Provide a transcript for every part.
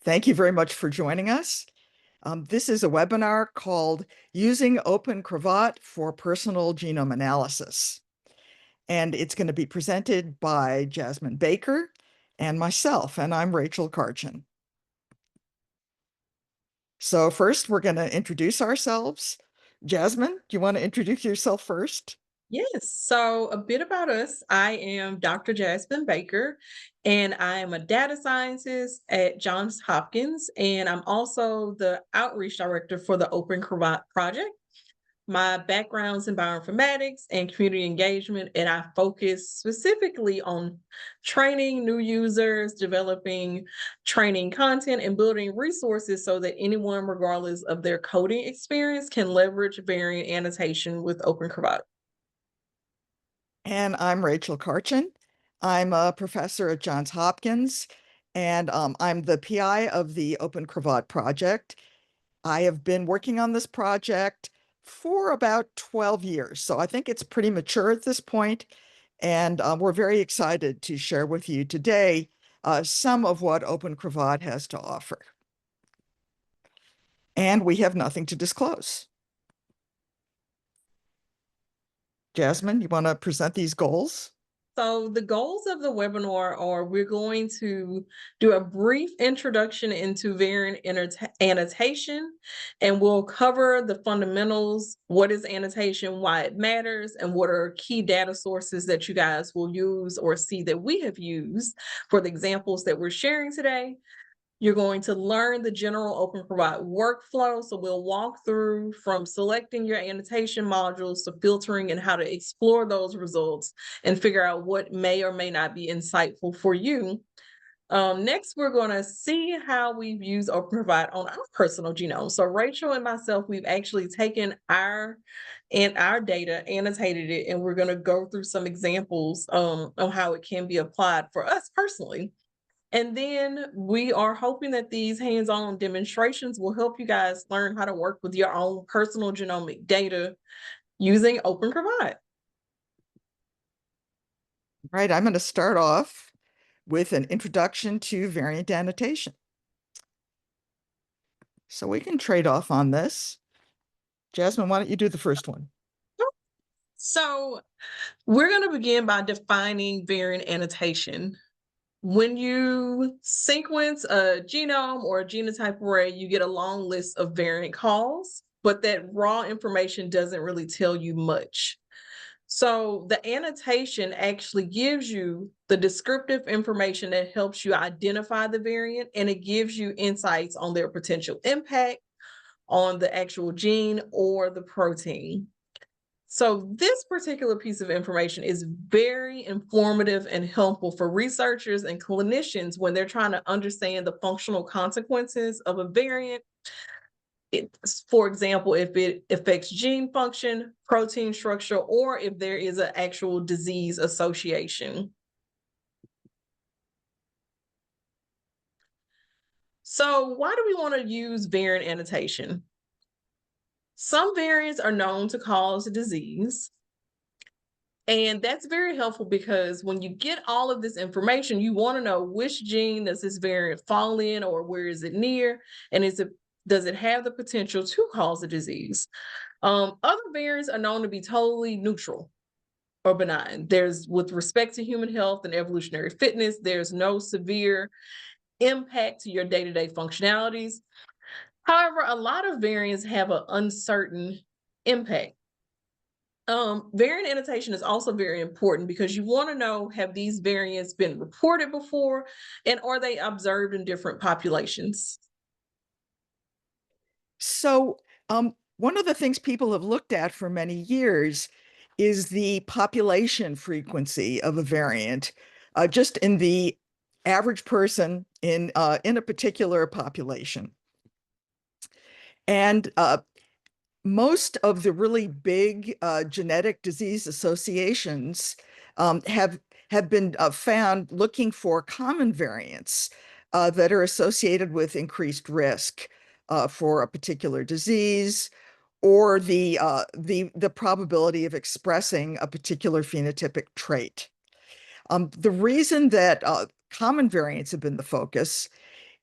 Thank you very much for joining us. This is a webinar called Using OpenCRAVAT for Personal Genome Analysis. And it's going to be presented by Jasmine Baker and myself, and I'm Rachel Karchin. So first, we're going to introduce ourselves. Jasmine, do you want to introduce yourself first? Yes. So a bit about us. I am Dr. Jasmine Baker, and I am a data scientist at Johns Hopkins, and I'm also the outreach director for the OpenCRAVAT project. My background's in bioinformatics and community engagement, and I focus specifically on training new users, developing training content, and building resources so that anyone, regardless of their coding experience, can leverage variant annotation with OpenCRAVAT. And I'm Rachel Karchin. I'm a professor at Johns Hopkins, and I'm the PI of the OpenCRAVAT project. I have been working on this project for about 12 years, so I think it's pretty mature at this point, and we're very excited to share with you today some of what OpenCRAVAT has to offer. And we have nothing to disclose. Jasmine, you want to present these goals? So the goals of the webinar are we're going to do a brief introduction into variant annotation, and we'll cover the fundamentals, what is annotation, why it matters, and what are key data sources that you guys will use or see that we have used for the examples that we're sharing today. You're going to learn the general OpenCRAVAT workflow. So we'll walk through from selecting your annotation modules to filtering and how to explore those results and figure out what may or may not be insightful for you. Next, we're going to see how we've used OpenCRAVAT on our personal genome. So Rachel and myself, we've actually taken our data, annotated it, and we're going to go through some examples on how it can be applied for us personally. And then we are hoping that these hands-on demonstrations will help you guys learn how to work with your own personal genomic data using OpenCRAVAT. Right, I'm going to start off with an introduction to variant annotation. So we can trade off on this. Jasmine, why don't you do the first one? So we're going to begin by defining variant annotation. When you sequence a genome or a genotype array, you get a long list of variant calls, but that raw information doesn't really tell you much. So the annotation actually gives you the descriptive information that helps you identify the variant, and it gives you insights on their potential impact on the actual gene or the protein. So this particular piece of information is very informative and helpful for researchers and clinicians when they're trying to understand the functional consequences of a variant. For example, if it affects gene function, protein structure, or if there is an actual disease association. So why do we want to use variant annotation? Some variants are known to cause disease. And that's very helpful because when you get all of this information, you want to know which gene does this variant fall in, or where is it near, and does it have the potential to cause a disease? Other variants are known to be totally neutral or benign. There's, with respect to human health and evolutionary fitness, there's no severe impact to your day-to-day functionalities. However, a lot of variants have an uncertain impact. Variant annotation is also very important because you want to know, have these variants been reported before, and are they observed in different populations? So one of the things people have looked at for many years is the population frequency of a variant, just in the average person in a particular population. And most of the really big genetic disease associations have been found looking for common variants that are associated with increased risk for a particular disease, or the probability of expressing a particular phenotypic trait. The reason that common variants have been the focus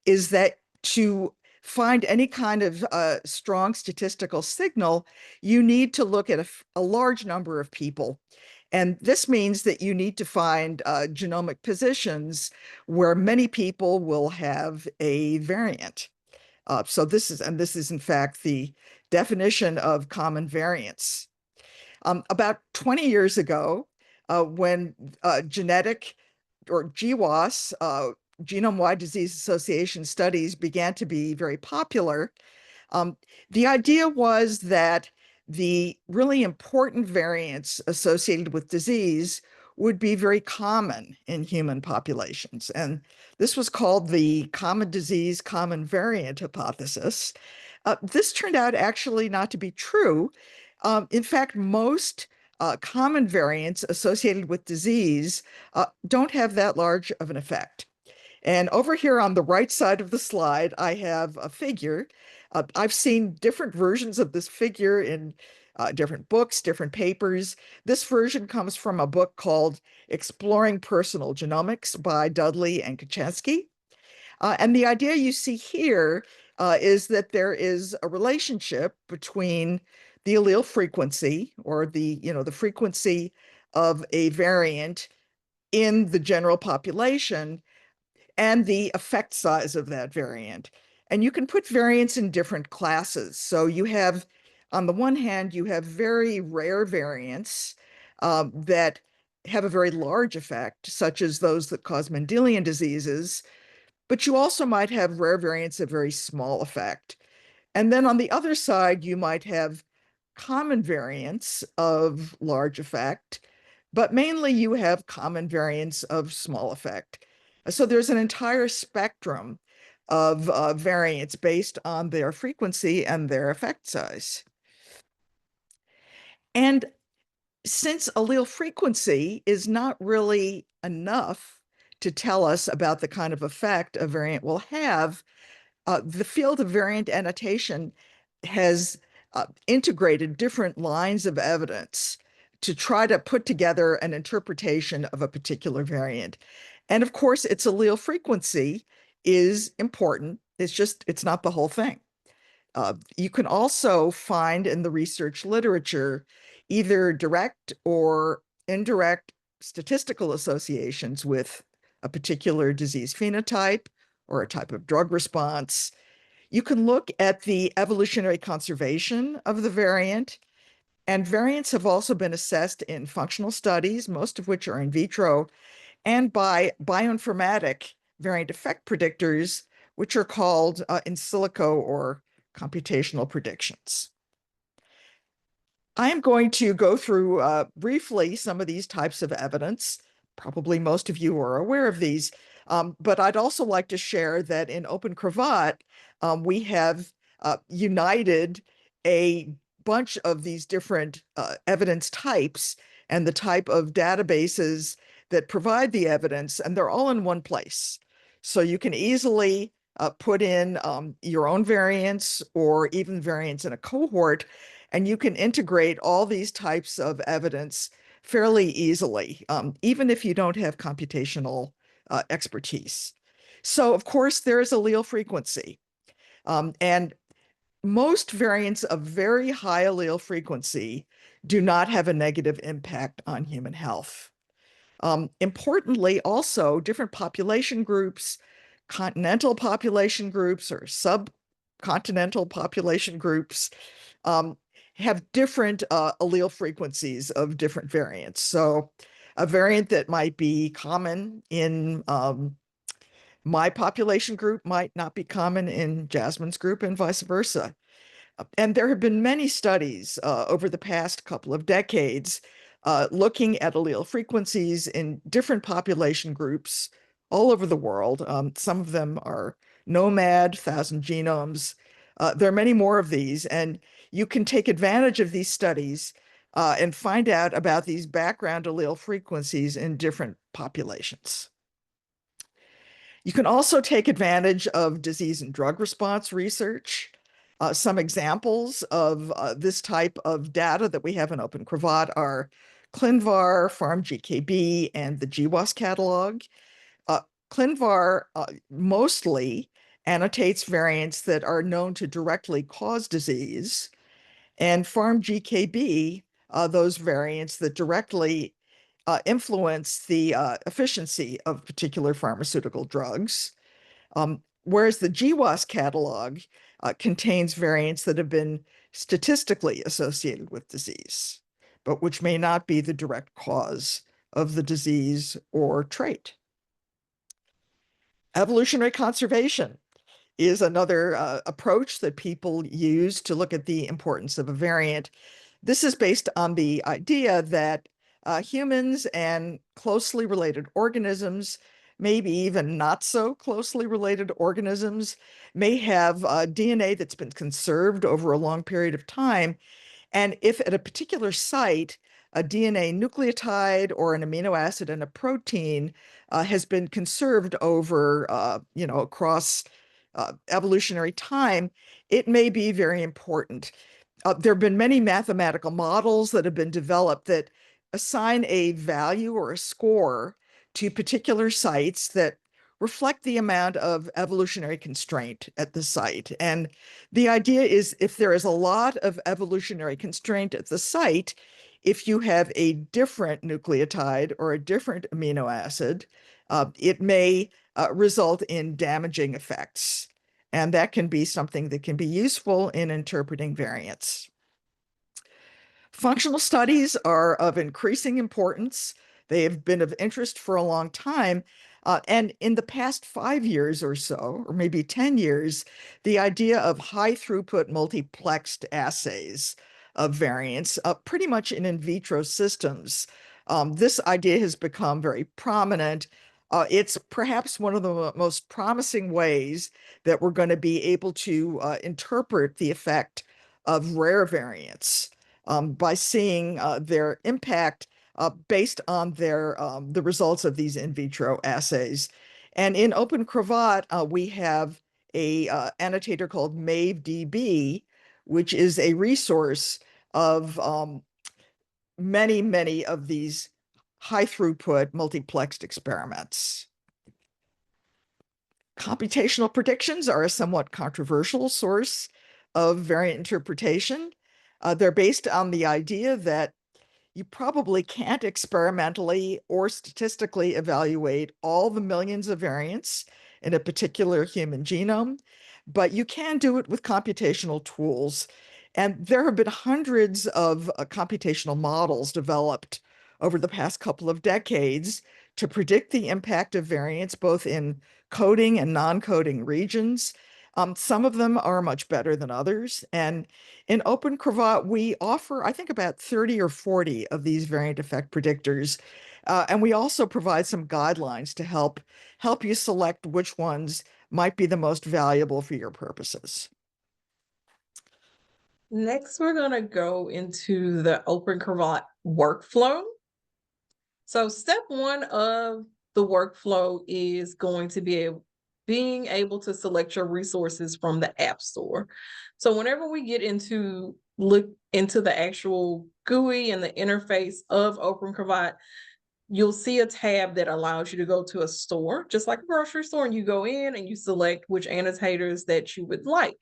is that to find any kind of strong statistical signal, you need to look at a large number of people. And this means that you need to find genomic positions where many people will have a variant. So this is in fact the definition of common variants. About 20 years ago, when genetic or GWAS, genome-wide disease association studies began to be very popular, um, the idea was that the really important variants associated with disease would be very common in human populations. And this was called the common disease, common variant hypothesis. This turned out actually not to be true. In fact, most common variants associated with disease don't have that large of an effect. And over here on the right side of the slide, I have a figure. I've seen different versions of this figure in different books, different papers. This version comes from a book called Exploring Personal Genomics by Dudley and Kaczynski. And the idea you see here is that there is a relationship between the allele frequency or the frequency of a variant in the general population and the effect size of that variant. And you can put variants in different classes. So you have, on the one hand, you have very rare variants that have a very large effect, such as those that cause Mendelian diseases, but you also might have rare variants of very small effect. And then on the other side, you might have common variants of large effect, but mainly you have common variants of small effect. So there's an entire spectrum of variants based on their frequency and their effect size. And since allele frequency is not really enough to tell us about the kind of effect a variant will have, the field of variant annotation has integrated different lines of evidence to try to put together an interpretation of a particular variant. And of course, its allele frequency is important. It's not the whole thing. You can also find in the research literature either direct or indirect statistical associations with a particular disease phenotype or a type of drug response. You can look at the evolutionary conservation of the variant, and variants have also been assessed in functional studies, most of which are in vitro, and by bioinformatic variant effect predictors, which are called in silico or computational predictions. I am going to go through briefly some of these types of evidence. Probably most of you are aware of these, but I'd also like to share that in OpenCRAVAT, we have united a bunch of these different evidence types and the type of databases that provide the evidence, and they're all in one place. So you can easily put in your own variants or even variants in a cohort, and you can integrate all these types of evidence fairly easily, even if you don't have computational expertise. So, of course, there is allele frequency. And most variants of very high allele frequency do not have a negative impact on human health. Importantly, also, different population groups, continental population groups or subcontinental population groups, um, have different allele frequencies of different variants. So a variant that might be common in my population group might not be common in Jasmine's group and vice versa. And there have been many studies over the past couple of decades looking at allele frequencies in different population groups all over the world. Some of them are nomad, 1,000 genomes. There are many more of these, and you can take advantage of these studies and find out about these background allele frequencies in different populations. You can also take advantage of disease and drug response research. Some examples of this type of data that we have in OpenCRAVAT are ClinVar, PharmGKB, and the GWAS catalog. ClinVar mostly annotates variants that are known to directly cause disease, and PharmGKB, those variants that directly influence the efficiency of particular pharmaceutical drugs. Whereas the GWAS catalog contains variants that have been statistically associated with disease, but which may not be the direct cause of the disease or trait. Evolutionary conservation is another approach that people use to look at the importance of a variant. This is based on the idea that humans and closely related organisms, maybe even not so closely related organisms, may have DNA that's been conserved over a long period of time. And if at a particular site, a DNA nucleotide or an amino acid and a protein has been conserved over, across evolutionary time, it may be very important. There have been many mathematical models that have been developed that assign a value or a score to particular sites that reflect the amount of evolutionary constraint at the site. And the idea is if there is a lot of evolutionary constraint at the site, if you have a different nucleotide or a different amino acid, it may result in damaging effects. And that can be something that can be useful in interpreting variants. Functional studies are of increasing importance. They have been of interest for a long time. And in the past 5 years or so, or maybe 10 years, the idea of high throughput multiplexed assays of variants, pretty much in vitro systems, this idea has become very prominent. It's perhaps one of the most promising ways that we're going to be able to interpret the effect of rare variants by seeing their impact based on the results of these in vitro assays. And in OpenCRAVAT, we have a annotator called MaveDB, which is a resource of many of these high throughput multiplexed experiments. Computational predictions are a somewhat controversial source of variant interpretation. They're based on the idea that you probably can't experimentally or statistically evaluate all the millions of variants in a particular human genome, but you can do it with computational tools. And there have been hundreds of computational models developed over the past couple of decades to predict the impact of variants, both in coding and non-coding regions. Some of them are much better than others. And in OpenCRAVAT, we offer, I think, about 30 or 40 of these variant effect predictors. And we also provide some guidelines to help you select which ones might be the most valuable for your purposes. Next, we're going to go into the OpenCRAVAT workflow. So step one of the workflow is going to be being able to select your resources from the App Store. So whenever we get into look into the actual GUI and the interface of OpenCRAVAT, you'll see a tab that allows you to go to a store, just like a grocery store, and you go in and you select which annotators that you would like.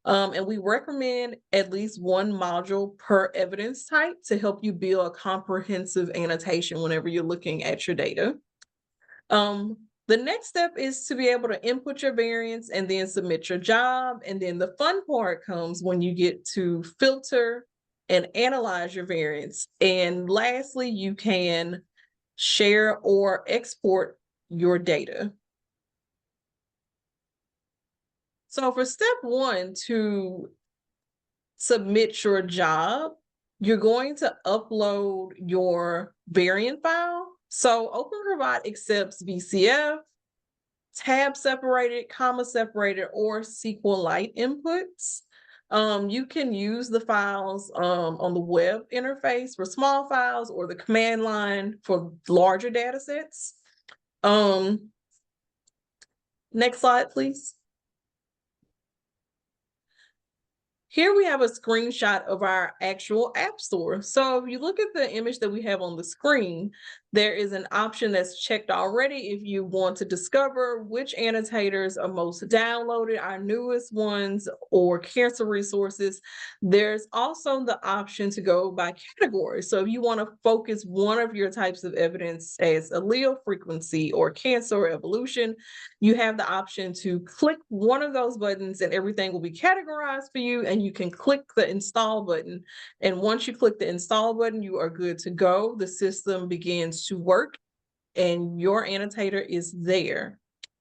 And we recommend at least one module per evidence type to help you build a comprehensive annotation whenever you're looking at your data. The next step is to be able to input your variants and then submit your job. And then the fun part comes when you get to filter and analyze your variants. And lastly, you can share or export your data. So for step one, to submit your job, you're going to upload your variant file. So OpenCRAVAT accepts VCF, tab separated, comma separated, or SQLite inputs. You can use the files on the web interface for small files or the command line for larger data sets. Next slide, please. Here we have a screenshot of our actual app store. So if you look at the image that we have on the screen, there is an option that's checked already if you want to discover which annotators are most downloaded, our newest ones, or cancer resources. There's also the option to go by category. So if you want to focus one of your types of evidence as allele frequency or cancer or evolution, you have the option to click one of those buttons and everything will be categorized for you, and you can click the install button. And once you click the install button, you are good to go. The system begins to work and your annotator is there.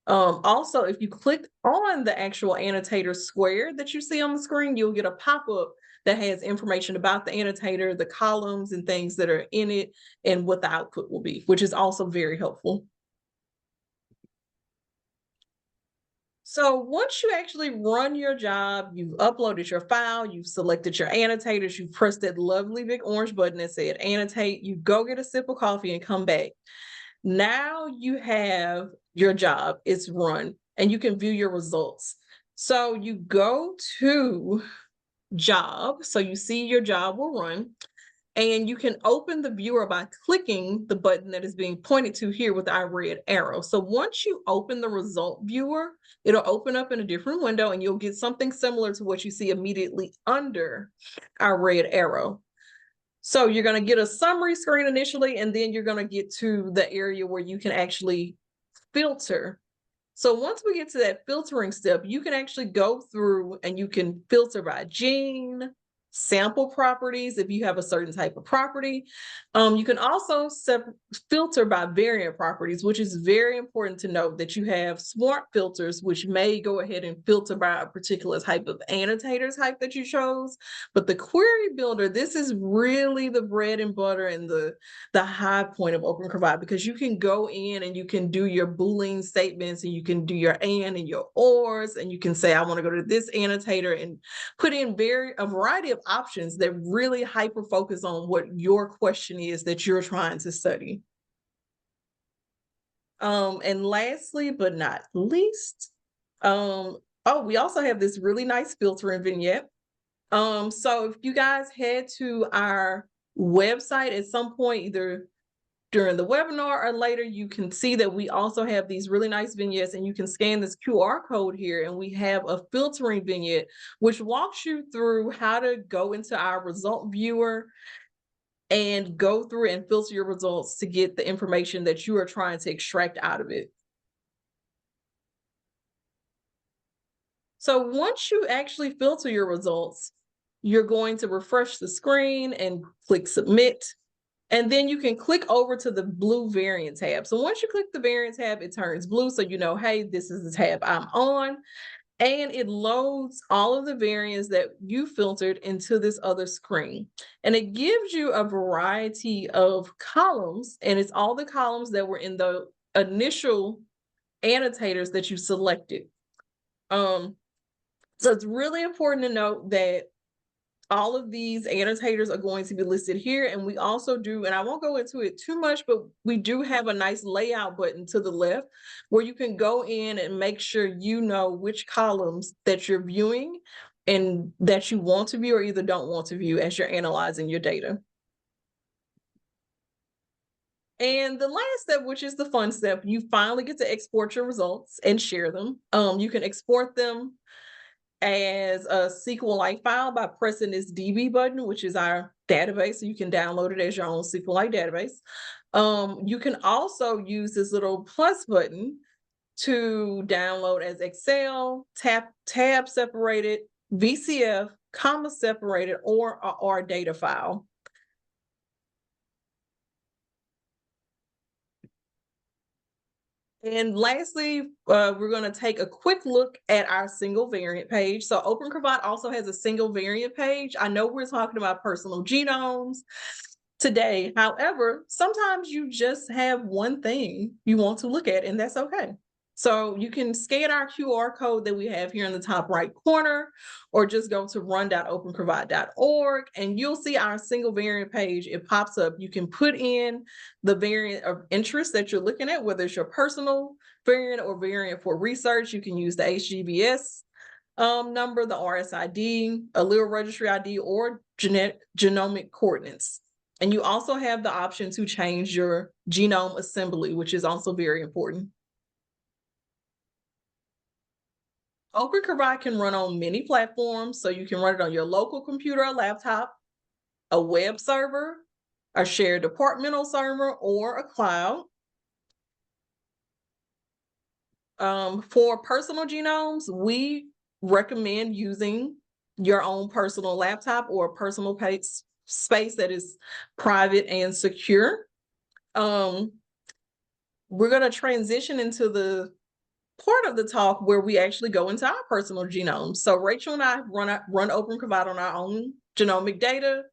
Also, if you click on the actual annotator square that you see on the screen, you'll get a pop-up that has information about the annotator, the columns and things that are in it, and what the output will be, which is also very helpful. So once you actually run your job, you've uploaded your file, you've selected your annotators, you've pressed that lovely big orange button that said annotate, you go get a sip of coffee and come back. Now you have your job, it's run, and you can view your results. So you go to job, so you see your job will run. And you can open the viewer by clicking the button that is being pointed to here with our red arrow. So once you open the result viewer, it'll open up in a different window and you'll get something similar to what you see immediately under our red arrow. So you're going to get a summary screen initially, and then you're going to get to the area where you can actually filter. So once we get to that filtering step, you can actually go through and you can filter by gene, sample properties if you have a certain type of property. You can also filter by variant properties, which is very important to note that you have smart filters, which may go ahead and filter by a particular type of annotator type that you chose. But the query builder, this is really the bread and butter and the high point of OpenCRAVAT, because you can go in and you can do your Boolean statements and you can do your and your ors, and you can say, I want to go to this annotator and put in a variety of options that really hyper focus on what your question is that you're trying to study. And lastly, but not least, we also have this really nice filtering vignette. So if you guys head to our website at some point, either during the webinar or later, you can see that we also have these really nice vignettes, and you can scan this QR code here, and we have a filtering vignette which walks you through how to go into our result viewer and go through and filter your results to get the information that you are trying to extract out of it. So once you actually filter your results, you're going to refresh the screen and click submit. And then you can click over to the blue variant tab. So once you click the variant tab, it turns blue. So you know, hey, this is the tab I'm on. And it loads all of the variants that you filtered into this other screen. And it gives you a variety of columns, and it's all the columns that were in the initial annotators that you selected. So it's really important to note that all of these annotators are going to be listed here. And we also do, and I won't go into it too much, but we do have a nice layout button to the left where you can go in and make sure you know which columns that you're viewing and that you want to view or either don't want to view as you're analyzing your data. And the last step, which is the fun step, you finally get to export your results and share them. You can export them as a SQLite file by pressing this DB button, which is our database. So you can download it as your own SQLite database. You can also use this little plus button to download as Excel, tab separated, VCF, comma separated, or a R data file. And lastly, we're going to take a quick look at our single variant page. So OpenCRAVAT also has a single variant page. I know we're talking about personal genomes today. However, sometimes you just have one thing you want to look at, and that's okay. So you can scan our QR code that we have here in the top right corner, or just go to run.opencravat.org and you'll see our single variant page. It pops up. You can put in the variant of interest that you're looking at, whether it's your personal variant or variant for research. You can use the HGBS number, the RSID, allele registry ID, or genomic coordinates. And you also have the option to change your genome assembly, which is also very important. OpenCRAVAT can run on many platforms, so you can run it on your local computer or laptop, a web server, a shared departmental server, or a cloud. For personal genomes, we recommend using your own personal laptop or personal space that is private and secure. We're going to transition into the part of the talk where we actually go into our personal genomes. So Rachel and I run OpenCRAVAT on our own genomic data.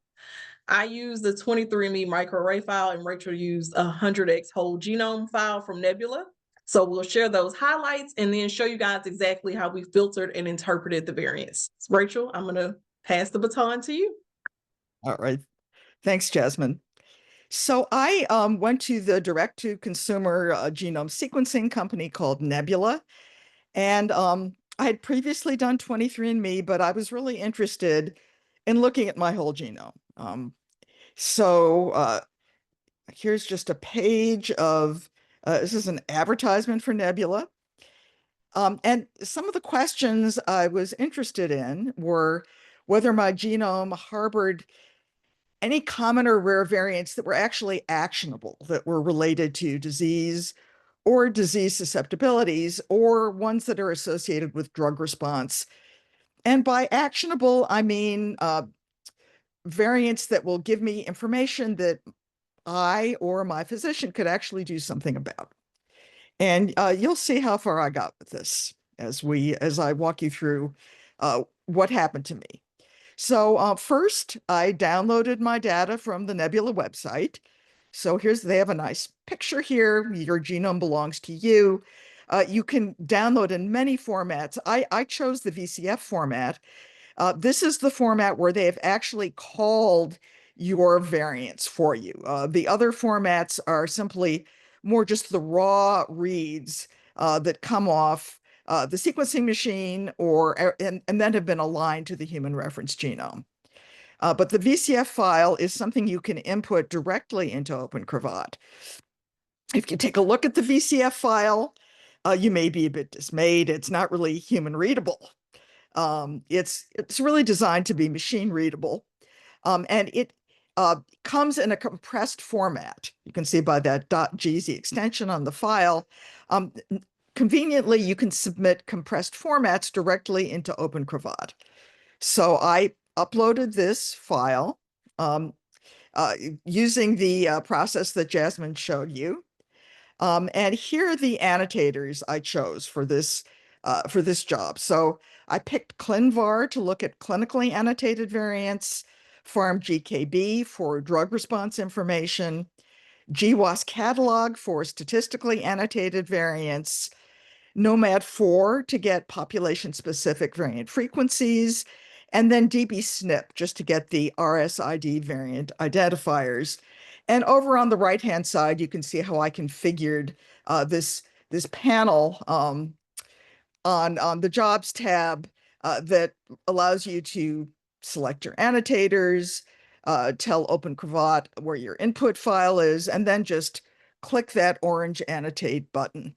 I use the 23andMe microarray file, and Rachel used a 100x whole genome file from Nebula. So we'll share those highlights and then show you guys exactly how we filtered and interpreted the variants. Rachel, I'm going to pass the baton to you. All right. Thanks, Jasmine. So I went to the direct-to-consumer genome sequencing company called Nebula, and I had previously done 23andMe, but I was really interested in looking at my whole genome. So here's just a page of, this is an advertisement for Nebula. And some of the questions I was interested in were whether my genome harbored any common or rare variants that were actually actionable, that were related to disease or disease susceptibilities, or ones that are associated with drug response. And by actionable, I mean variants that will give me information that I or my physician could actually do something about. And you'll see how far I got with this as I walk you through what happened to me. So first, I downloaded my data from the Nebula website. So they have a nice picture here. Your genome belongs to you. You can download in many formats. I chose the VCF format. This is the format where they have actually called your variants for you. The other formats are simply more just the raw reads that come off the sequencing machine and then have been aligned to the human reference genome. But the VCF file is something you can input directly into OpenCRAVAT. If you take a look at the VCF file, you may be a bit dismayed. It's not really human readable. It's really designed to be machine readable, and it comes in a compressed format. You can see by that .gz extension on the file. Conveniently, you can submit compressed formats directly into OpenCRAVAT. So I uploaded this file using the process that Jasmine showed you. And here are the annotators I chose for this job. So I picked ClinVar to look at clinically annotated variants, PharmGKB for drug response information, GWAS catalog for statistically annotated variants, Nomad4 to get population-specific variant frequencies, and then dbSNP just to get the RSID variant identifiers. And over on the right-hand side, you can see how I configured this panel on the Jobs tab that allows you to select your annotators, tell OpenCRAVAT where your input file is, and then just click that orange annotate button.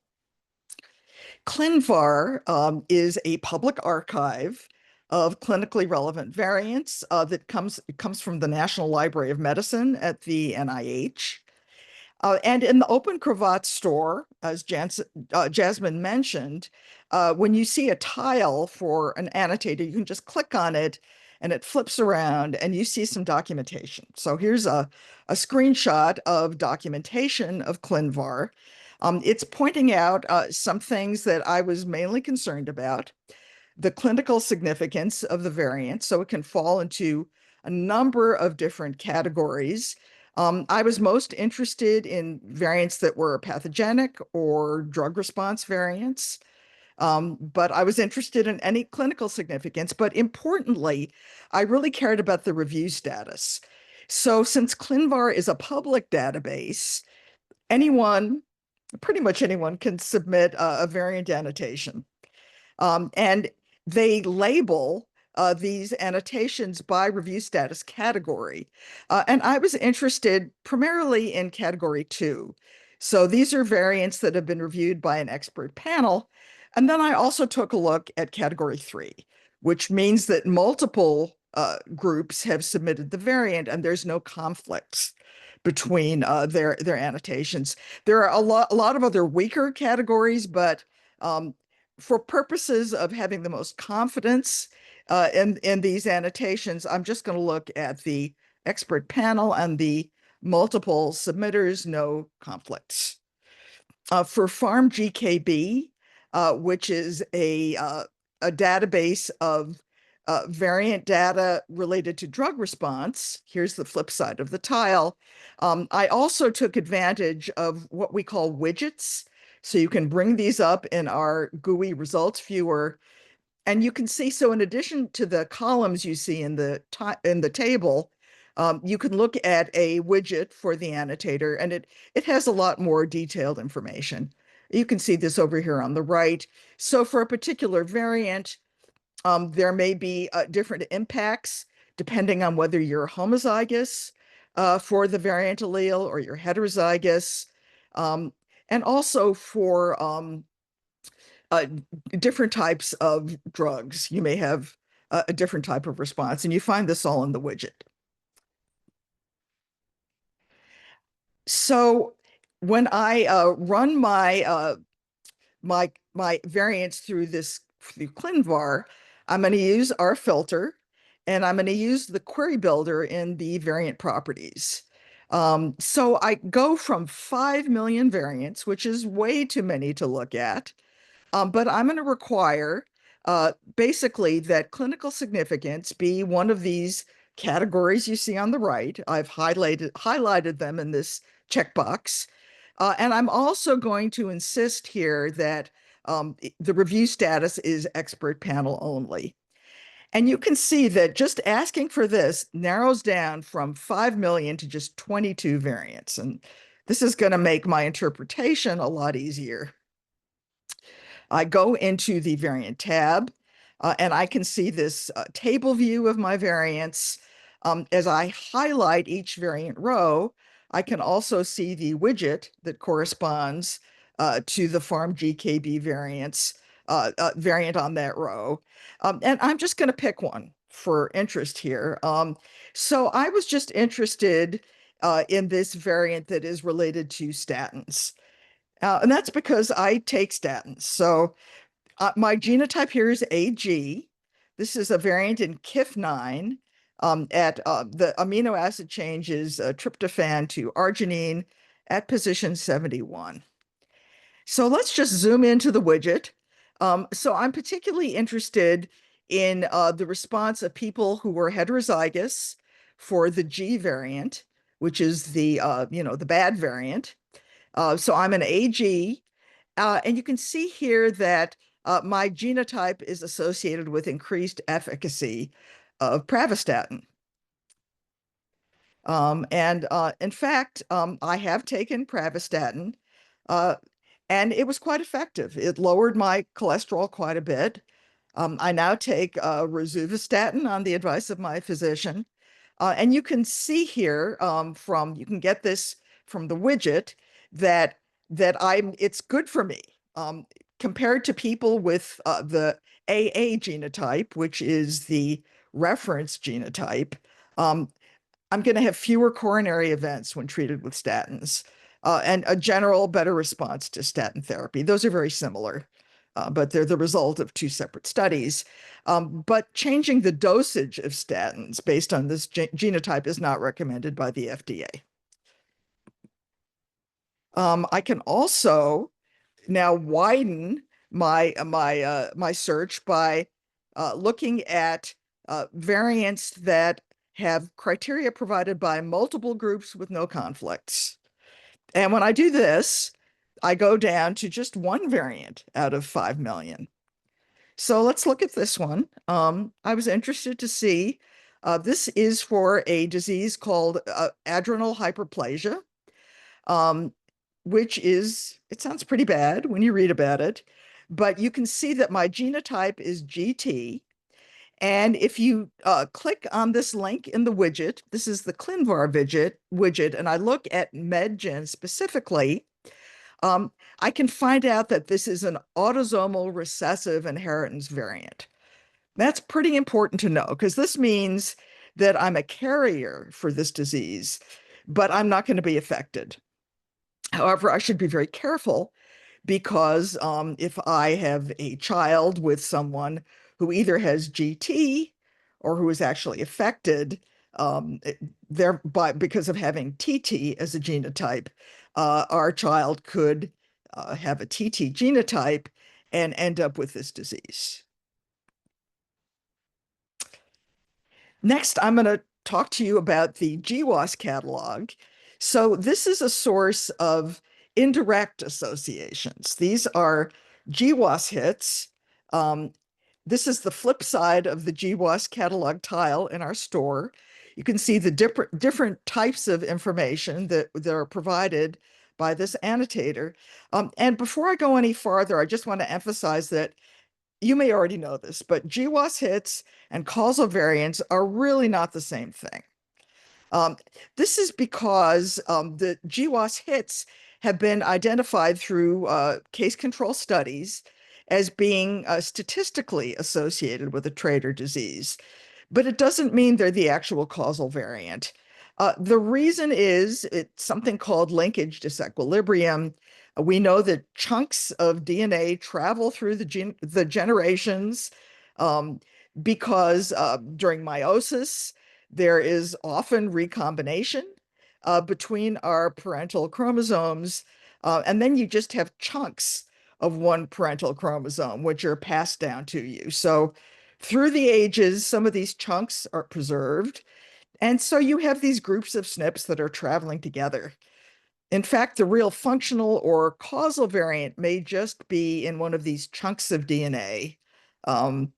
ClinVar is a public archive of clinically relevant variants that comes from the National Library of Medicine at the NIH. And in the OpenCRAVAT store, as Jasmine mentioned, when you see a tile for an annotator, you can just click on it and it flips around and you see some documentation. So here's a screenshot of documentation of ClinVar. It's pointing out some things that I was mainly concerned about: the clinical significance of the variant, so it can fall into a number of different categories. I was most interested in variants that were pathogenic or drug response variants, but I was interested in any clinical significance. But importantly, I really cared about the review status. So since ClinVar is a public database, pretty much anyone can submit a variant annotation. And they label these annotations by review status category. And I was interested primarily in category 2. So these are variants that have been reviewed by an expert panel. And then I also took a look at category 3, which means that multiple groups have submitted the variant and there's no conflicts between their annotations. There are a lot of other weaker categories, but um, for purposes of having the most confidence in these annotations, I'm just going to look at the expert panel and the multiple submitters, no conflicts. For Farm GKB, which is a database of variant data related to drug response. Here's the flip side of the tile. I also took advantage of what we call widgets. So you can bring these up in our GUI results viewer. And you can see, so in addition to the columns you see in the table, you can look at a widget for the annotator, and it has a lot more detailed information. You can see this over here on the right. So for a particular variant, there may be different impacts depending on whether you're homozygous for the variant allele or you're heterozygous, um, and also for uh, different types of drugs. You may have a different type of response, and you find this all in the widget. So when I run my variants through ClinVar, I'm going to use our filter, and I'm going to use the query builder in the variant properties. So I go from 5 million variants, which is way too many to look at, but I'm going to require basically that clinical significance be one of these categories you see on the right. I've highlighted them in this checkbox. And I'm also going to insist here that the review status is expert panel only. And you can see that just asking for this narrows down from 5 million to just 22 variants. And this is going to make my interpretation a lot easier. I go into the variant tab, and I can see this table view of my variants. As I highlight each variant row, I can also see the widget that corresponds to the Farm GKB variant on that row. And I'm just going to pick one for interest here. So I was just interested in this variant that is related to statins. And that's because I take statins. So my genotype here is AG. This is a variant in KIF9 at the amino acid change is tryptophan to arginine at position 71. So let's just zoom into the widget. So I'm particularly interested in the response of people who were heterozygous for the G variant, which is the bad variant. So I'm an AG, and you can see here that my genotype is associated with increased efficacy of pravastatin. And in fact, I have taken pravastatin, uh, and it was quite effective. It lowered my cholesterol quite a bit. I now take rosuvastatin on the advice of my physician. And you can see here you can get this from the widget that it's good for me. Compared to people with the AA genotype, which is the reference genotype, um, I'm going to have fewer coronary events when treated with statins, and a general better response to statin therapy. Those are very similar, but they're the result of two separate studies. But changing the dosage of statins based on this genotype is not recommended by the FDA. I can also now widen my search by looking at variants that have criteria provided by multiple groups with no conflicts. And when I do this, I go down to just one variant out of 5 million. So let's look at this one. I was interested to see this is for a disease called adrenal hyperplasia, um, which is, it sounds pretty bad when you read about it, but you can see that my genotype is GT. And if you click on this link in the widget, this is the ClinVar widget, and I look at MedGen specifically, I can find out that this is an autosomal recessive inheritance variant. That's pretty important to know because this means that I'm a carrier for this disease, but I'm not going to be affected. However, I should be very careful because if I have a child with someone who either has GT or who is actually affected, thereby because of having TT as a genotype, our child could have a TT genotype and end up with this disease. Next, I'm going to talk to you about the GWAS catalog. So this is a source of indirect associations. These are GWAS hits. Um, this is the flip side of the GWAS catalog tile in our store. You can see the different types of information that are provided by this annotator. And before I go any farther, I just want to emphasize that you may already know this, but GWAS hits and causal variants are really not the same thing. Um, this is because the GWAS hits have been identified through case control studies as being statistically associated with a trait or disease, but it doesn't mean they're the actual causal variant. The reason is it's something called linkage disequilibrium. We know that chunks of DNA travel through the generations um, because during meiosis, there is often recombination between our parental chromosomes, and then you just have chunks of one parental chromosome, which are passed down to you. So through the ages, some of these chunks are preserved. And so you have these groups of SNPs that are traveling together. In fact, the real functional or causal variant may just be in one of these chunks of DNA um,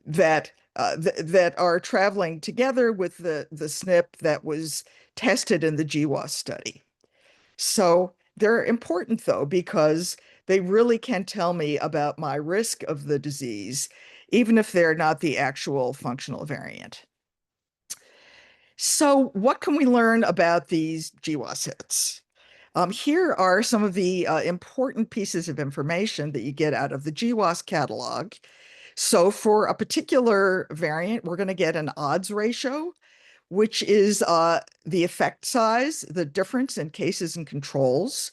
that are traveling together with the SNP that was tested in the GWAS study. So they're important though, because they really can tell me about my risk of the disease, even if they're not the actual functional variant. So what can we learn about these GWAS hits? Here are some of the important pieces of information that you get out of the GWAS catalog. So for a particular variant, we're going to get an odds ratio, which is the effect size, the difference in cases and controls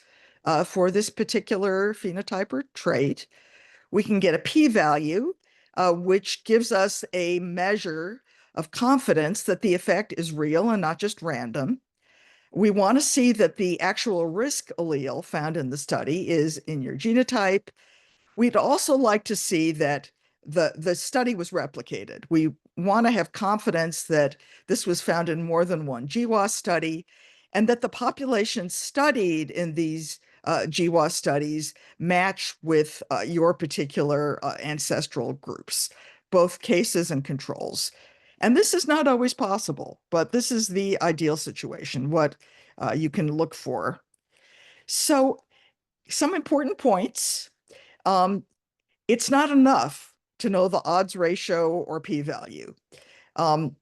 for this particular phenotype or trait. We can get a p-value, which gives us a measure of confidence that the effect is real and not just random. We want to see that the actual risk allele found in the study is in your genotype. We'd also like to see that the study was replicated. We want to have confidence that this was found in more than one GWAS study and that the population studied in these GWAS studies match with your particular ancestral groups, both cases and controls. And this is not always possible, but this is the ideal situation, what you can look for. So some important points. Um, it's not enough to know the odds ratio or p-value. Um,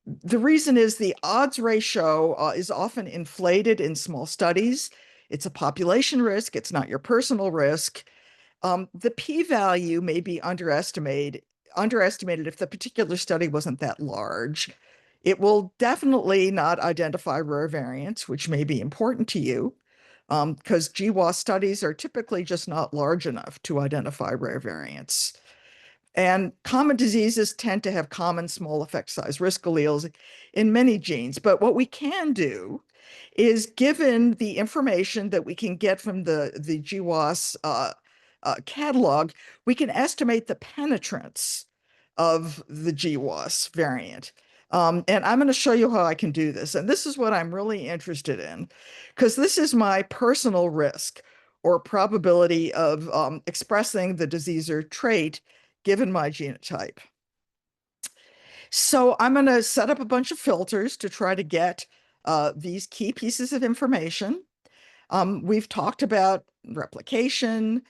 the reason is the odds ratio is often inflated in small studies. It's a population risk. It's not your personal risk. The p-value may be underestimated if the particular study wasn't that large. It will definitely not identify rare variants, which may be important to you because GWAS studies are typically just not large enough to identify rare variants. And common diseases tend to have common small effect size risk alleles in many genes. But what we can do is, given the information that we can get from the GWAS catalog, we can estimate the penetrance of the GWAS variant. And I'm going to show you how I can do this. And this is what I'm really interested in, because this is my personal risk or probability of expressing the disease or trait given my genotype. So I'm going to set up a bunch of filters to try to get these key pieces of information. We've talked about replication.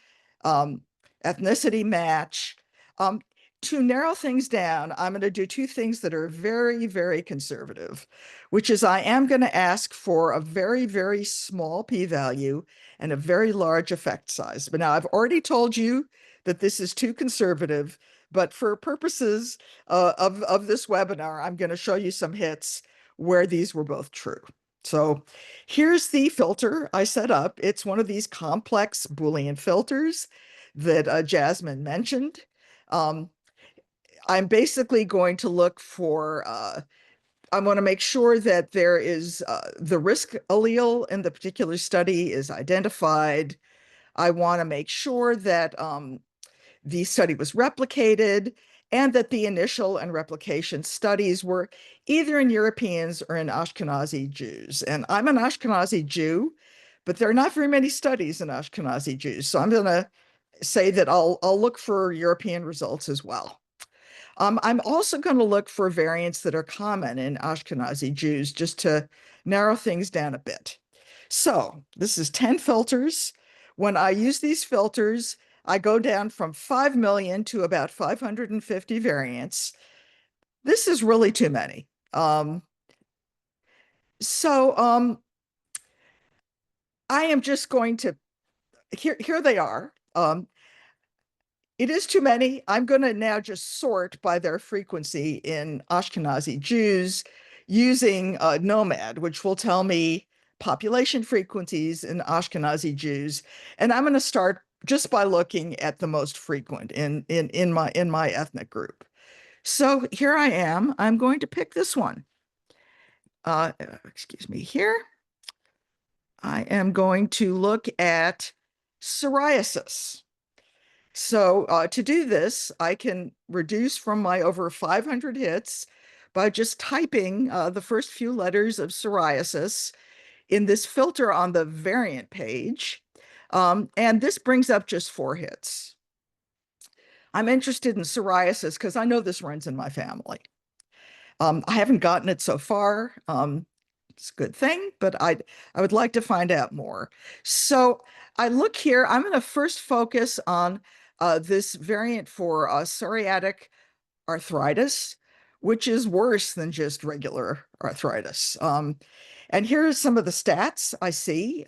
Um, ethnicity match. Um, to narrow things down, I'm going to do two things that are very, very conservative, which is I am going to ask for a very, very small p-value and a very large effect size. But now I've already told you that this is too conservative, but for purposes of this webinar, I'm going to show you some hits where these were both true. So here's the filter I set up. It's one of these complex Boolean filters that Jasmine mentioned. Um, I'm basically going to look for, I want to make sure that there is the risk allele in the particular study is identified. I want to make sure that the study was replicated and that the initial and replication studies were either in Europeans or in Ashkenazi Jews. And I'm an Ashkenazi Jew, but there are not very many studies in Ashkenazi Jews. So I'm going to say that I'll look for European results as well. I'm also going to look for variants that are common in Ashkenazi Jews just to narrow things down a bit. So this is 10 filters. When I use these filters, I go down from 5 million to about 550 variants. This is really too many. So I am just going to, here they are. It is too many. I'm going to now just sort by their frequency in Ashkenazi Jews using Nomad, which will tell me population frequencies in Ashkenazi Jews. And I'm going to start just by looking at the most frequent in my ethnic group. So here I am. I'm going to pick this one. Excuse me here. I am going to look at psoriasis. So to do this, I can reduce from my over 500 hits by just typing the first few letters of psoriasis in this filter on the variant page. And this brings up just 4 hits. I'm interested in psoriasis because I know this runs in my family. I haven't gotten it so far. It's a good thing, but I would like to find out more. So I look here, I'm going to first focus on this variant for psoriatic arthritis, which is worse than just regular arthritis. And here are some of the stats I see.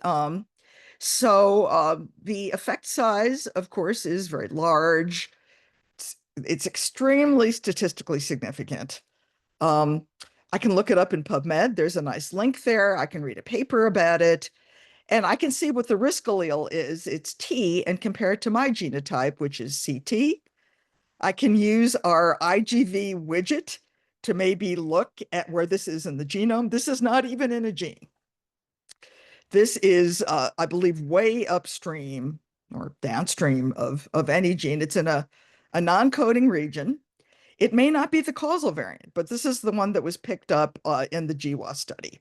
So the effect size, of course, is very large. It's extremely statistically significant. Um, I can look it up in PubMed. There's a nice link there. I can read a paper about it. And I can see what the risk allele is. It's T, and compare it to my genotype, which is CT. I can use our IGV widget to maybe look at where this is in the genome. This is not even in a gene. This is, I believe, way upstream or downstream of any gene. It's in a non-coding region. It may not be the causal variant, but this is the one that was picked up in the GWAS study.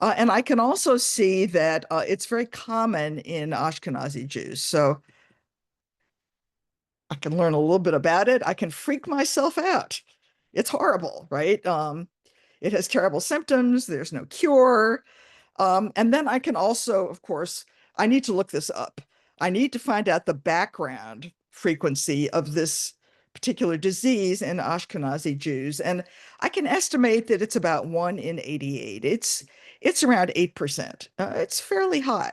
And I can also see that it's very common in Ashkenazi Jews. So I can learn a little bit about it. I can freak myself out. It's horrible, right? It has terrible symptoms. There's no cure. And then I can also, of course, I need to look this up. I need to find out the background frequency of this particular disease in Ashkenazi Jews. And I can estimate that it's about 1 in 88. It's around 8%. It's fairly high.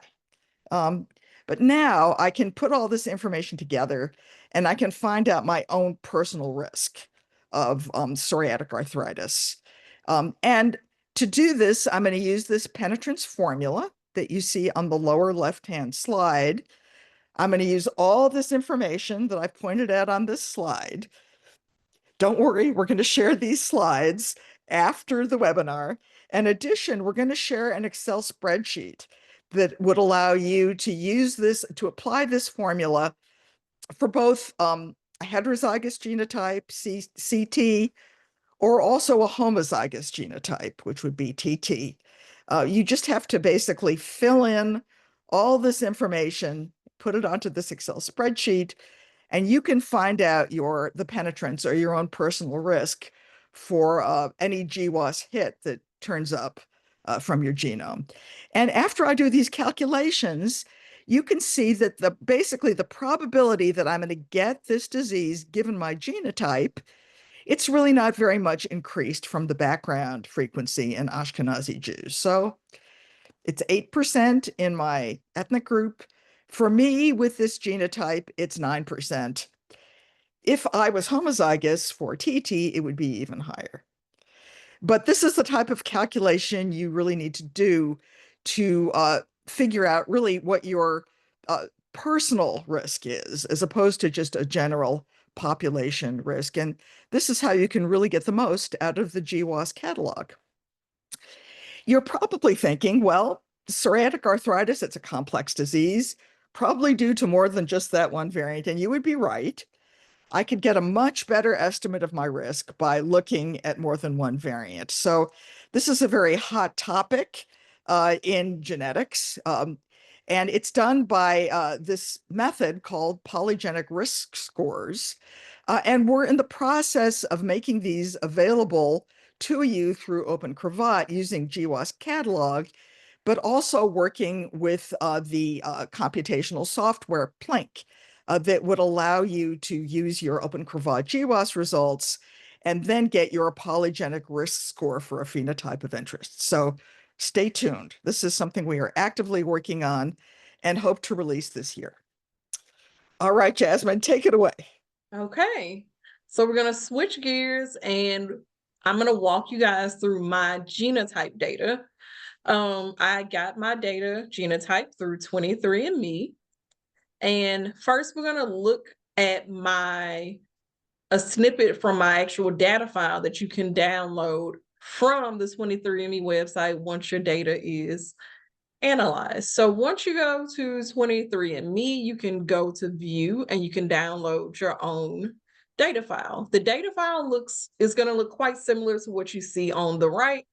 But now I can put all this information together and I can find out my own personal risk of psoriatic arthritis. And to do this, I'm going to use this penetrance formula that you see on the lower left-hand slide. I'm going to use all this information that I've pointed out on this slide. Don't worry, we're going to share these slides after the webinar. In addition, we're going to share an Excel spreadsheet that would allow you to use this, to apply this formula for both a heterozygous genotype, CT, or also a homozygous genotype, which would be TT. You just have to basically fill in all this information, put it onto this Excel spreadsheet, and you can find out the penetrance or your own personal risk for any GWAS hit that turns up from your genome. And after I do these calculations, you can see that basically the probability that I'm going to get this disease given my genotype, it's really not very much increased from the background frequency in Ashkenazi Jews. So it's 8% in my ethnic group. For me, with this genotype, it's 9%. If I was homozygous for TT, it would be even higher. But this is the type of calculation you really need to do to figure out really what your personal risk is, as opposed to just a general population risk. And this is how you can really get the most out of the GWAS catalog. You're probably thinking, well, psoriatic arthritis, it's a complex disease, probably due to more than just that one variant. And you would be right. I could get a much better estimate of my risk by looking at more than one variant. So this is a very hot topic in genetics. And it's done by this method called polygenic risk scores. And we're in the process of making these available to you through OpenCRAVAT using GWAS catalog, but also working with the computational software Plink that would allow you to use your OpenCRAVAT GWAS results and then get your polygenic risk score for a phenotype of interest. So stay tuned. This is something we are actively working on and hope to release this year. All right, Jasmine, take it away. Okay, so we're going to switch gears and I'm going to walk you guys through my genotype data. I got my data genotype through 23andMe. And first, we're going to look at a snippet from my actual data file that you can download from the 23andMe website once your data is analyzed. So once you go to 23andMe, you can go to view and you can download your own data file. The data file is going to look quite similar to what you see on the right.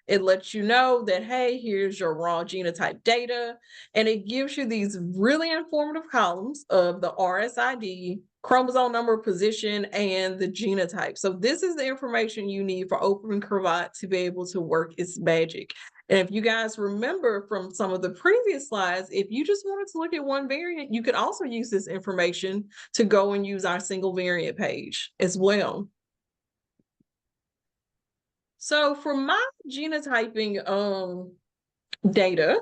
It lets you know that, hey, here's your raw genotype data, and it gives you these really informative columns of the RSID, chromosome number, position, and the genotype. So this is the information you need for OpenCRAVAT to be able to work its magic. And if you guys remember from some of the previous slides, if you just wanted to look at one variant, you could also use this information to go and use our single variant page as well. So for my genotyping data,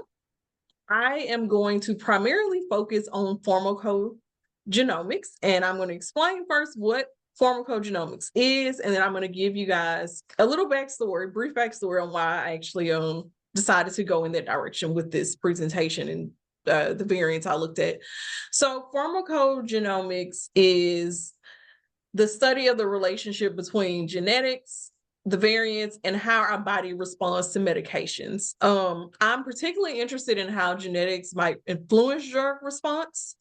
I am going to primarily focus on pharmacogenomics, and I'm going to explain first what pharmacogenomics is, and then I'm going to give you guys a little backstory, brief backstory on why I actually decided to go in that direction with this presentation and the variants I looked at. So pharmacogenomics is the study of the relationship between genetics, the variants, and how our body responds to medications. I'm particularly interested in how genetics might influence drug response.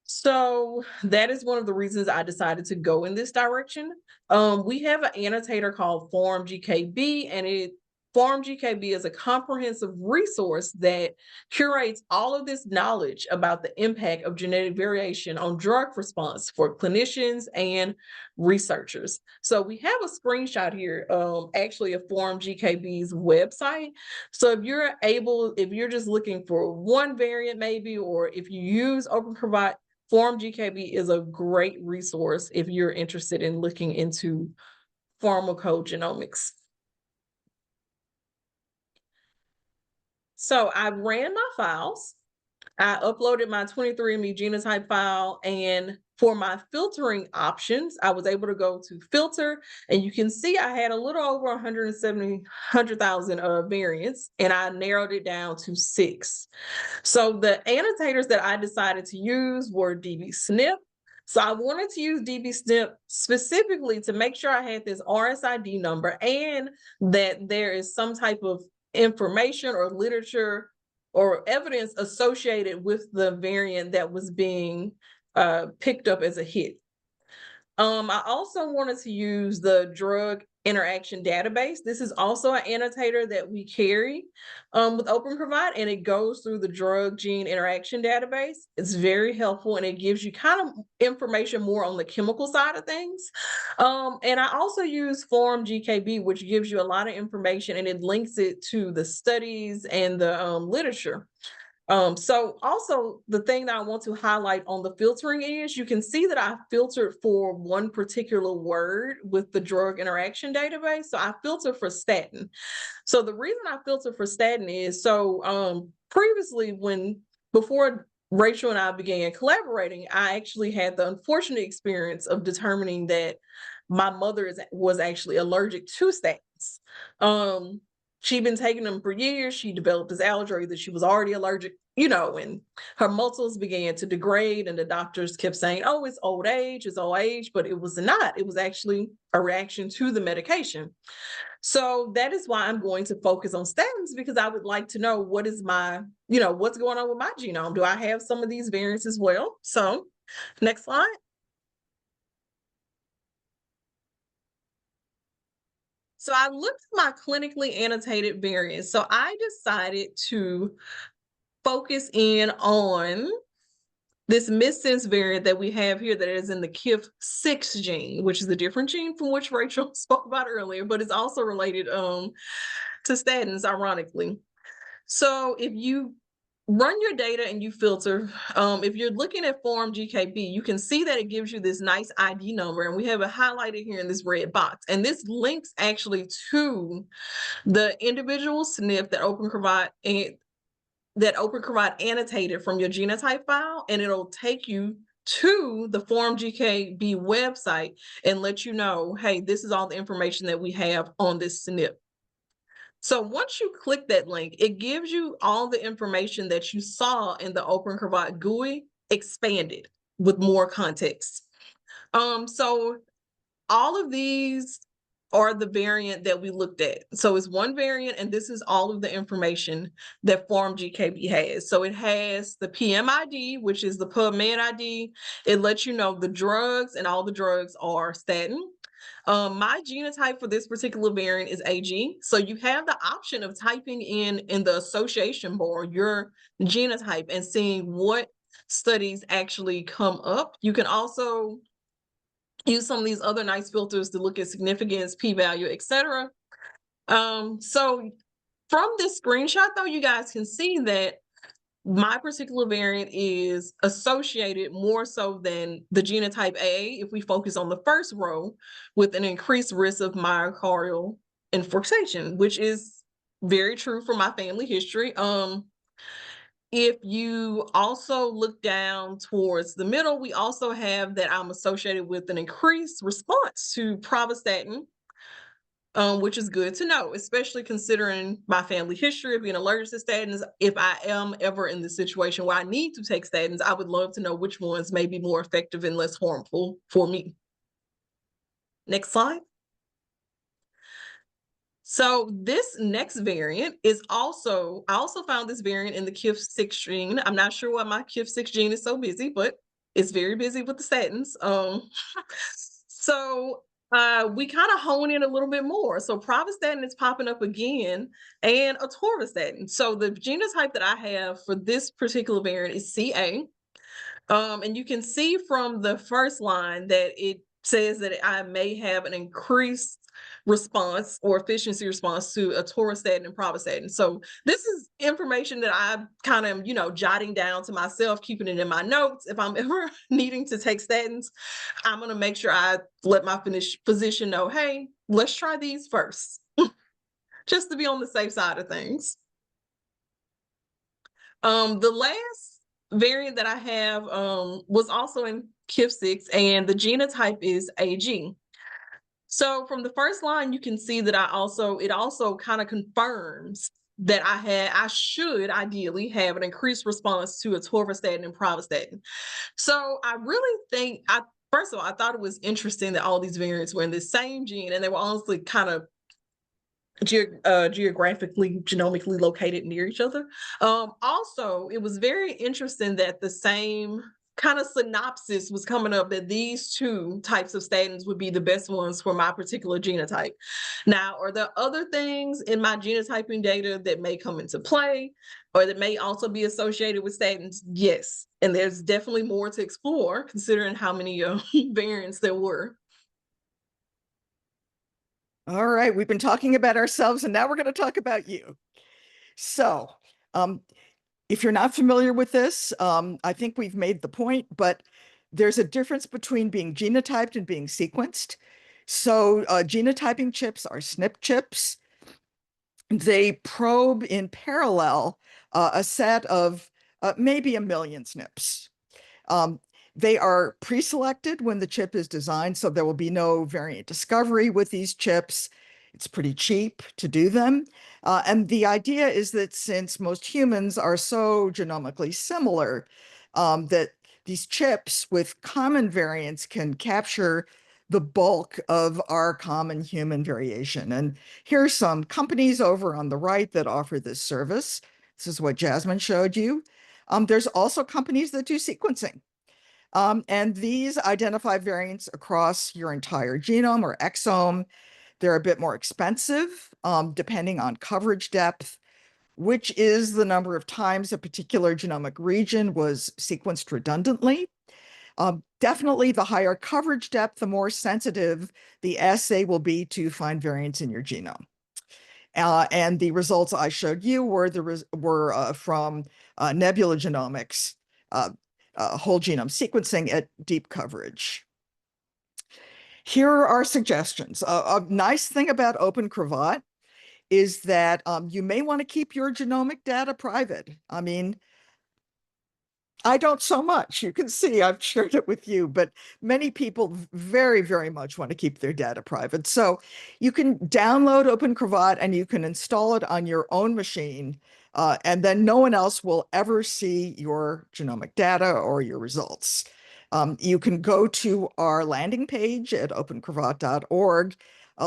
So that is one of the reasons I decided to go in this direction. We have an annotator called FormGKB, and FormGKB is a comprehensive resource that curates all of this knowledge about the impact of genetic variation on drug response for clinicians and researchers. So we have a screenshot here, actually of FormGKB's website. So if you're just looking for one variant maybe, or if you use OpenCRAVAT, FormGKB is a great resource if you're interested in looking into pharmacogenomics. So I ran my files. I uploaded my 23andMe genotype file, and for my filtering options, I was able to go to filter, and you can see I had a little over 100,000 variants, and I narrowed it down to 6. So the annotators that I decided to use were dbSNP. So I wanted to use dbSNP specifically to make sure I had this RSID number and that there is some type of information or literature or evidence associated with the variant that was being picked up as a hit. I also wanted to use the drug interaction database. This is also an annotator that we carry with OpenCRAVAT, and it goes through the drug gene interaction database. It's very helpful, and it gives you kind of information more on the chemical side of things. And I also use FormGKB, which gives you a lot of information, and it links it to the studies and the literature. So also the thing that I want to highlight on the filtering is you can see that I filtered for one particular word with the drug interaction database. So I filtered for statin. So the reason I filter for statin is previously before Rachel and I began collaborating, I actually had the unfortunate experience of determining that my mother was actually allergic to statins. She'd been taking them for years. She developed this allergy that she was already allergic, and her muscles began to degrade. And the doctors kept saying, oh, it's old age, but it was not. It was actually a reaction to the medication. So that is why I'm going to focus on statins, because I would like to know what's going on with my genome. Do I have some of these variants as well? So next slide. So I looked at my clinically annotated variants. So I decided to focus in on this missense variant that we have here that is in the KIF6 gene, which is a different gene from which Rachel spoke about earlier, but it's also related to statins, ironically. So if you run your data and you filter, if you're looking at form GKB, you can see that it gives you this nice ID number, and we have it highlighted here in this red box. And this links actually to the individual SNP that OpenCRAVAT annotated from your genotype file, and it'll take you to the Form GKB website and let you know, hey, this is all the information that we have on this SNP. So once you click that link, it gives you all the information that you saw in the OpenCRAVAT GUI expanded with more context. So all of these are the variant that we looked at. So it's one variant, and this is all of the information that Form GKB has. So it has the PMID, which is the PubMed ID. It lets you know the drugs, and all the drugs are statin. My genotype for this particular variant is AG. So you have the option of typing in the association bar your genotype and seeing what studies actually come up. You can also use some of these other nice filters to look at significance, p-value, etc. So from this screenshot, though, you guys can see that my particular variant is associated more so than the genotype A, if we focus on the first row, with an increased risk of myocardial infarction, which is very true for my family history. If you also look down towards the middle, we also have that I'm associated with an increased response to pravastatin, which is good to know, especially considering my family history of being allergic to statins. If I am ever in the situation where I need to take statins, I would love to know which ones may be more effective and less harmful for me. Next slide. So this next variant is I also found this variant in the KIF6 gene. I'm not sure why my KIF6 gene is so busy, but it's very busy with the statins. So we kind of hone in a little bit more. So pravastatin is popping up again, and atorvastatin. So the genotype that I have for this particular variant is CA. And you can see from the first line that it says that I may have an increased response or efficiency response to atorvastatin and pravastatin. So this is information that I kind of, jotting down to myself, keeping it in my notes. If I'm ever needing to take statins, I'm going to make sure I let my physician know, hey, let's try these first, just to be on the safe side of things. The last variant that I have was also in KIF6, and the genotype is AG. So from the first line, you can see that it also kind of confirms that I should ideally have an increased response to atorvastatin and pravastatin. So I really think first of all, I thought it was interesting that all these variants were in the same gene, and they were honestly kind of geographically, genomically located near each other. Also, it was very interesting that the same kind of synopsis was coming up that these two types of statins would be the best ones for my particular genotype. Now, are there other things in my genotyping data that may come into play or that may also be associated with statins? Yes. And there's definitely more to explore considering how many variants there were. All right, we've been talking about ourselves, and now we're going to talk about you. So, If you're not familiar with this, I think we've made the point, but there's a difference between being genotyped and being sequenced. So genotyping chips are SNP chips. They probe in parallel a set of maybe a million SNPs. Um, they are pre-selected when the chip is designed, so there will be no variant discovery with these chips. It's pretty cheap to do them. And the idea is that since most humans are so genomically similar, that these chips with common variants can capture the bulk of our common human variation. And here's some companies over on the right that offer this service. This is what Jasmine showed you. There's also companies that do sequencing. And these identify variants across your entire genome or exome. They're a bit more expensive, depending on coverage depth, which is the number of times a particular genomic region was sequenced redundantly. Definitely the higher coverage depth, the more sensitive the assay will be to find variants in your genome. And the results I showed you were from Nebula Genomics, uh, whole genome sequencing at deep coverage. Here are our suggestions. A nice thing about OpenCRAVAT is that you may want to keep your genomic data private. I mean, I don't so much. You can see I've shared it with you, but many people very, very much want to keep their data private. So you can download OpenCRAVAT and you can install it on your own machine, and then no one else will ever see your genomic data or your results. You can go to our landing page at opencravat.org,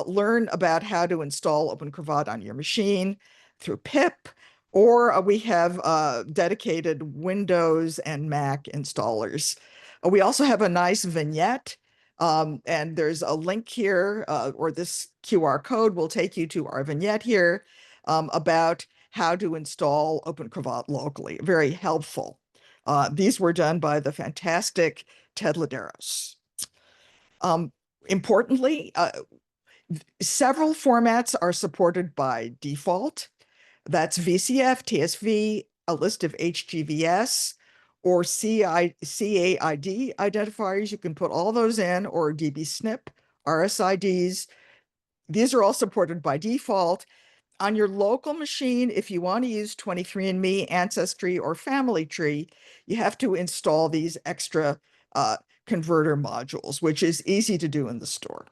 learn about how to install OpenCRAVAT on your machine through pip, or we have dedicated Windows and Mac installers. We also have a nice vignette, and there's a link here, or this QR code will take you to our vignette here about how to install OpenCRAVAT locally. Very helpful. These were done by the fantastic Ted Laderos. Importantly, several formats are supported by default. That's VCF, TSV, a list of HGVS, or CAID identifiers. You can put all those in, or DBSNP, RSIDs. These are all supported by default. On your local machine, if you want to use 23andMe, Ancestry, or Family Tree, you have to install these extra converter modules, which is easy to do in the store.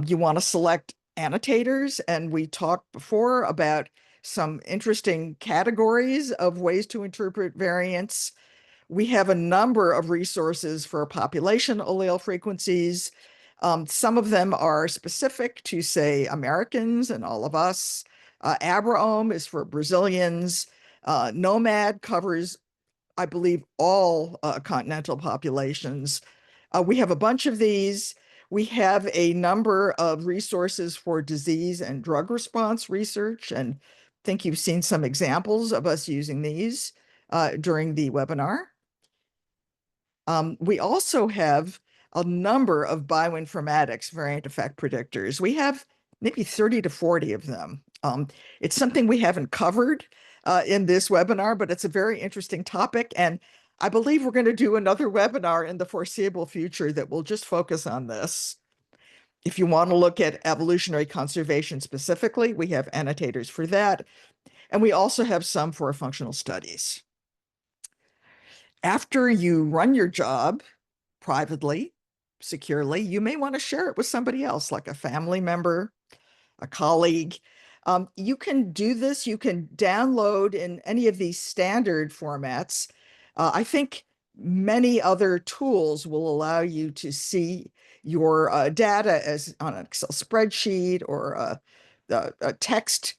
You want to select annotators, and we talked before about some interesting categories of ways to interpret variants. We have a number of resources for population allele frequencies. Some of them are specific to, say, Americans and all of us. Abraome is for Brazilians. Nomad covers, I believe, all continental populations. We have a bunch of these. We have a number of resources for disease and drug response research, and I think you've seen some examples of us using these during the webinar. We also have a number of bioinformatics variant effect predictors. We have maybe 30 to 40 of them. It's something we haven't covered in this webinar, but it's a very interesting topic. And I believe we're going to do another webinar in the foreseeable future that will just focus on this. If you want to look at evolutionary conservation specifically, we have annotators for that. And we also have some for functional studies. After you run your job privately, securely, you may want to share it with somebody else, like a family member, a colleague. You can do this. You can download in any of these standard formats. I think many other tools will allow you to see your data as on an Excel spreadsheet or a text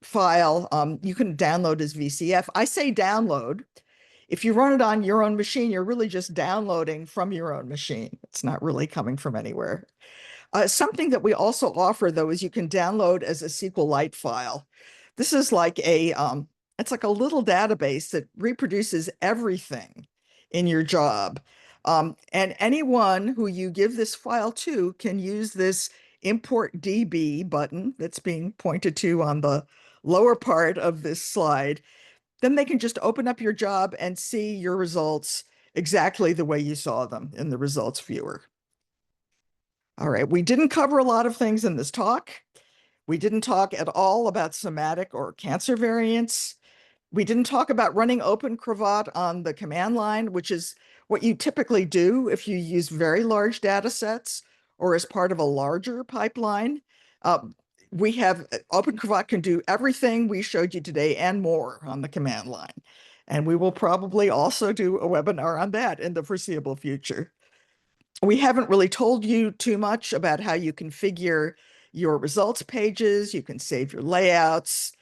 file. You can download as VCF. I say download. If you run it on your own machine, you're really just downloading from your own machine. It's not really coming from anywhere. Something that we also offer, though, is you can download as a SQLite file. This is like it's like a little database that reproduces everything in your job. And anyone who you give this file to can use this import DB button that's being pointed to on the lower part of this slide, then they can just open up your job and see your results exactly the way you saw them in the results viewer. All right, we didn't cover a lot of things in this talk. We didn't talk at all about somatic or cancer variants. We didn't talk about running OpenCRAVAT on the command line, which is what you typically do if you use very large data sets or as part of a larger pipeline. Uh, we have OpenCRAVAT can do everything we showed you today and more on the command line. And we will probably also do a webinar on that in the foreseeable future. We haven't really told you too much about how you configure your results pages. You can save your layouts.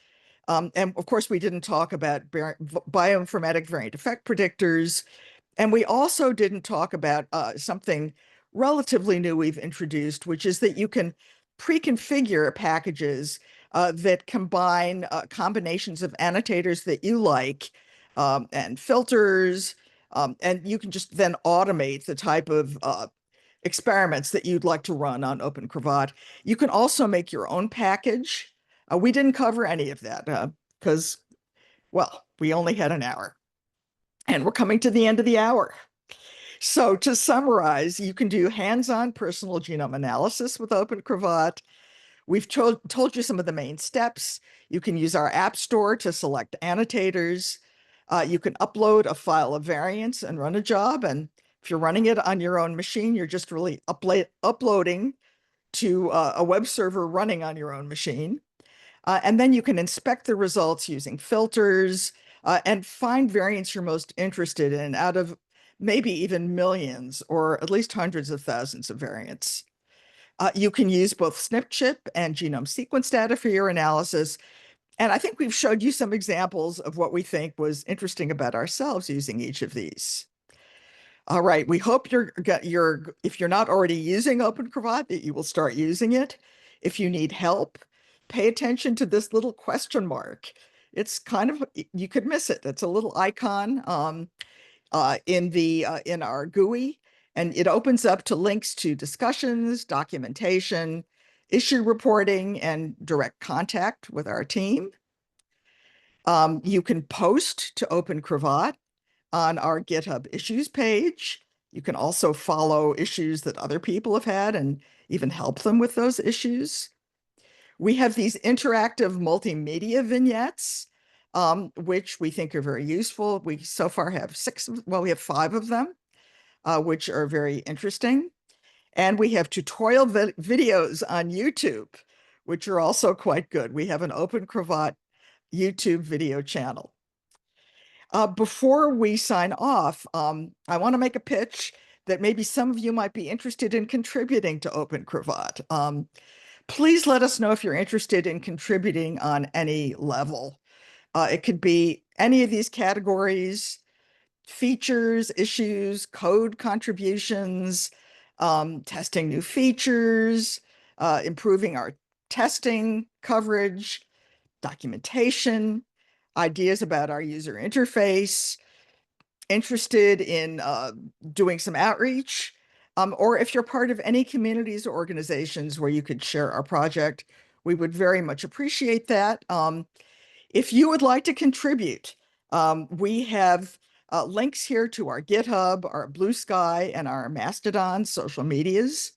And of course, we didn't talk about bioinformatic variant effect predictors. And we also didn't talk about something relatively new we've introduced, which is that you can pre-configure packages that combine combinations of annotators that you like and filters. And you can just then automate the type of experiments that you'd like to run on OpenCRAVAT. You can also make your own package. We didn't cover any of that because, well, we only had an hour and we're coming to the end of the hour. So to summarize, you can do hands-on personal genome analysis with OpenCRAVAT. We've told you some of the main steps. You can use our app store to select annotators. You can upload a file of variants and run a job. And if you're running it on your own machine, you're just really uploading to a web server running on your own machine. And then you can inspect the results using filters and find variants you're most interested in out of maybe even millions or at least hundreds of thousands of variants. You can use both SNP and genome sequence data for your analysis. And I think we've showed you some examples of what we think was interesting about ourselves using each of these. All right, we hope if you're not already using OpenCRAVAT, that you will start using it. If you need help, pay attention to this little question mark. It's kind of, you could miss it. It's a little icon in our GUI, and it opens up to links to discussions, documentation, issue reporting, and direct contact with our team. You can post to OpenCRAVAT on our GitHub issues page. You can also follow issues that other people have had and even help them with those issues. We have these interactive multimedia vignettes, which we think are very useful. We so far have we have 5 of them, which are very interesting. And we have tutorial videos on YouTube, which are also quite good. We have an OpenCRAVAT YouTube video channel. Before we sign off, I want to make a pitch that maybe some of you might be interested in contributing to OpenCRAVAT. Please let us know if you're interested in contributing on any level. It could be any of these categories: features, issues, code contributions, testing new features, improving our testing coverage, documentation, ideas about our user interface, interested in doing some outreach, or if you're part of any communities or organizations where you could share our project, we would very much appreciate that. If you would like to contribute, we have links here to our GitHub, our Blue Sky, and our Mastodon social medias.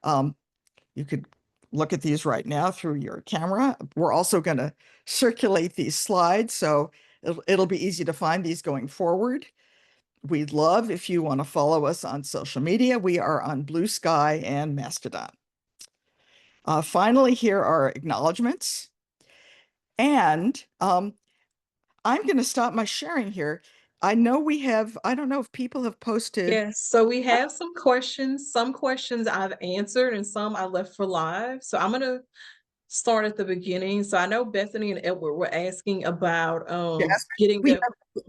You could look at these right now through your camera. We're also going to circulate these slides, so it'll be easy to find these going forward. We'd love if you want to follow us on social media. We are on Blue Sky and Mastodon. Finally, here are acknowledgements. And I'm going to stop my sharing here. I know we have, I don't know if people have posted. Yes, so we have some questions. Some questions I've answered and some I left for live. So I'm gonna start at the beginning. So I know Bethany and Edward were asking about getting the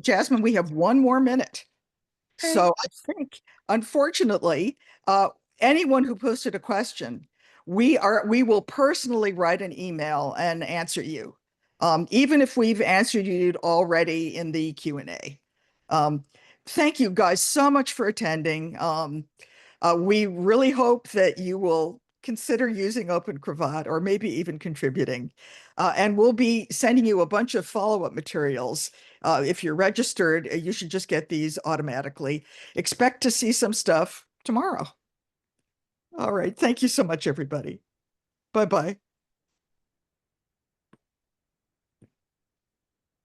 Jasmine, we have 1 more minute. okay. So I think, unfortunately, anyone who posted a question, we will personally write an email and answer you, even if we've answered you already in the Q&A. Thank you guys so much for attending. We really hope that you will consider using OpenCRAVAT or maybe even contributing. And we'll be sending you a bunch of follow-up materials. If you're registered, you should just get these automatically. Expect to see some stuff tomorrow. All right. Thank you so much, everybody. Bye-bye.